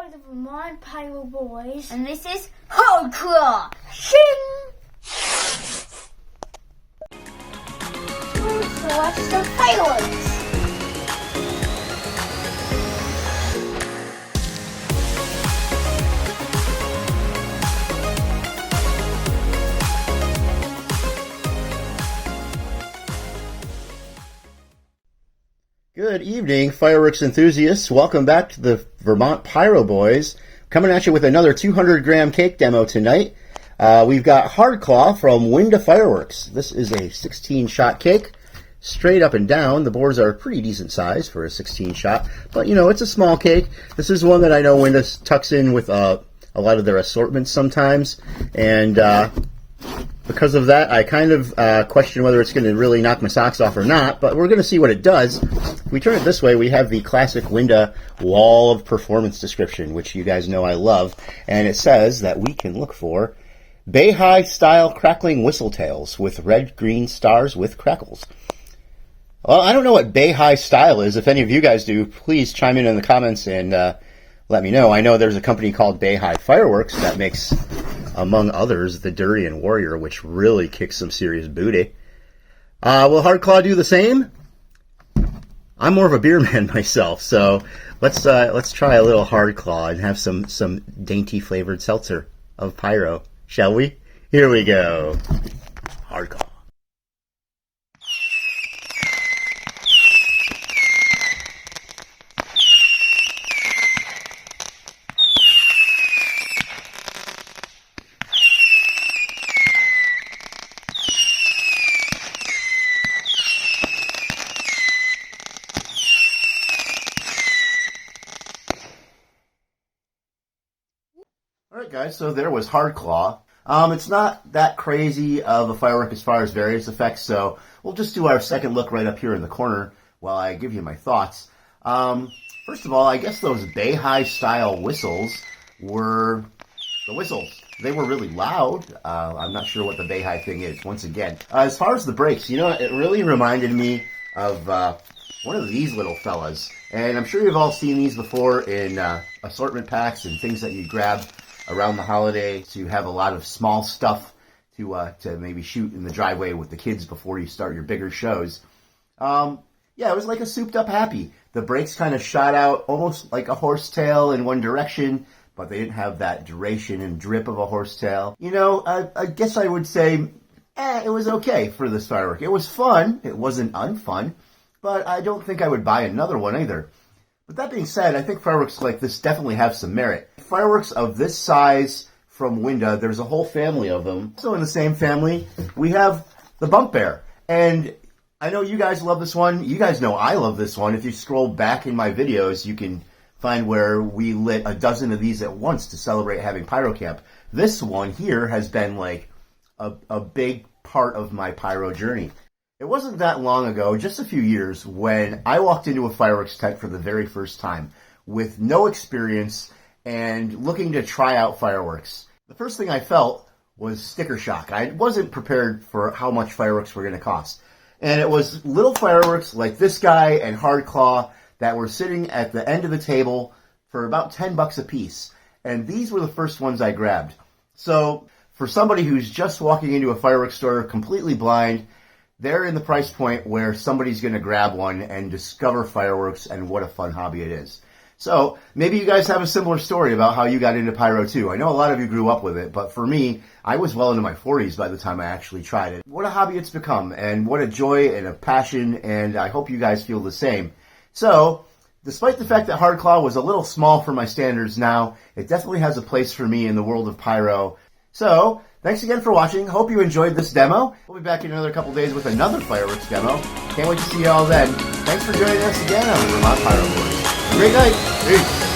are the Vermont Pyro Boys, and this is Hardcore. Shing! So watch some fireworks. Good evening, fireworks enthusiasts. Welcome back to the Vermont Pyro Boys. Coming at you with another 200-gram cake demo tonight. We've got Hardclaw from Winda Fireworks. This is a 16-shot cake, straight up and down. The boards are pretty decent size for a 16-shot, but you know, it's a small cake. This is one that I know Winda tucks in with a lot of their assortments sometimes, and because of that, I kind of question whether it's going to really knock my socks off or not, but we're going to see what it does. If we turn it this way, we have the classic Winda wall of performance description, which you guys know I love, and it says that we can look for Bay-High-style crackling whistle tails with red-green stars with crackles. Well, I don't know what Bay-High style is. If any of you guys do, please chime in the comments and let me know. I know there's a company called Bay-High Fireworks that makes, among others, the Durian Warrior, which really kicks some serious booty. Will Hardclaw do the same? I'm more of a beer man myself, so let's try a little Hardclaw and have some dainty flavored seltzer of pyro, shall we? Here we go. Hardclaw. Alright guys, so there was Hardclaw. It's not that crazy of a firework as far as various effects, so we'll just do our second look right up here in the corner while I give you my thoughts. First of all, I guess those Bay-High style whistles were the whistles. They were really loud. I'm not sure what the Bay-High thing is, once again. As far as the brakes, you know, it really reminded me of one of these little fellas. And I'm sure you've all seen these before in assortment packs and things that you grab around the holiday to have a lot of small stuff to maybe shoot in the driveway with the kids before you start your bigger shows. Yeah, it was like a souped up Happy. The brakes kind of shot out almost like a horsetail in one direction, but they didn't have that duration and drip of a horsetail. You know, I guess I would say, it was okay for this firework. It was fun. It wasn't unfun, but I don't think I would buy another one either. But that being said, I think fireworks like this definitely have some merit. Fireworks of this size from Winda, there's a whole family of them. So in the same family, we have the Bump Bear. And I know you guys love this one. You guys know I love this one. If you scroll back in my videos, you can find where we lit a dozen of these at once to celebrate having Pyro Camp. This one here has been like a big part of my pyro journey. It wasn't that long ago, just a few years, when I walked into a fireworks tent for the very first time with no experience and looking to try out fireworks. The first thing I felt was sticker shock. I wasn't prepared for how much fireworks were going to cost. And it was little fireworks like this guy and Hardclaw that were sitting at the end of the table for about $10 a piece. And these were the first ones I grabbed. So for somebody who's just walking into a fireworks store completely blind, they're in the price point where somebody's going to grab one and discover fireworks and what a fun hobby it is. So maybe you guys have a similar story about how you got into pyro too. I know a lot of you grew up with it, but for me, I was well into my 40s by the time I actually tried it. What a hobby it's become, and what a joy and a passion, and I hope you guys feel the same. So, despite the fact that Hardclaw was a little small for my standards now, it definitely has a place for me in the world of pyro. So, thanks again for watching. Hope you enjoyed this demo. We'll be back in another couple days with another fireworks demo. Can't wait to see you all then. Thanks for joining us again on the Vermont Pyro Boys. Have a great night. Peace.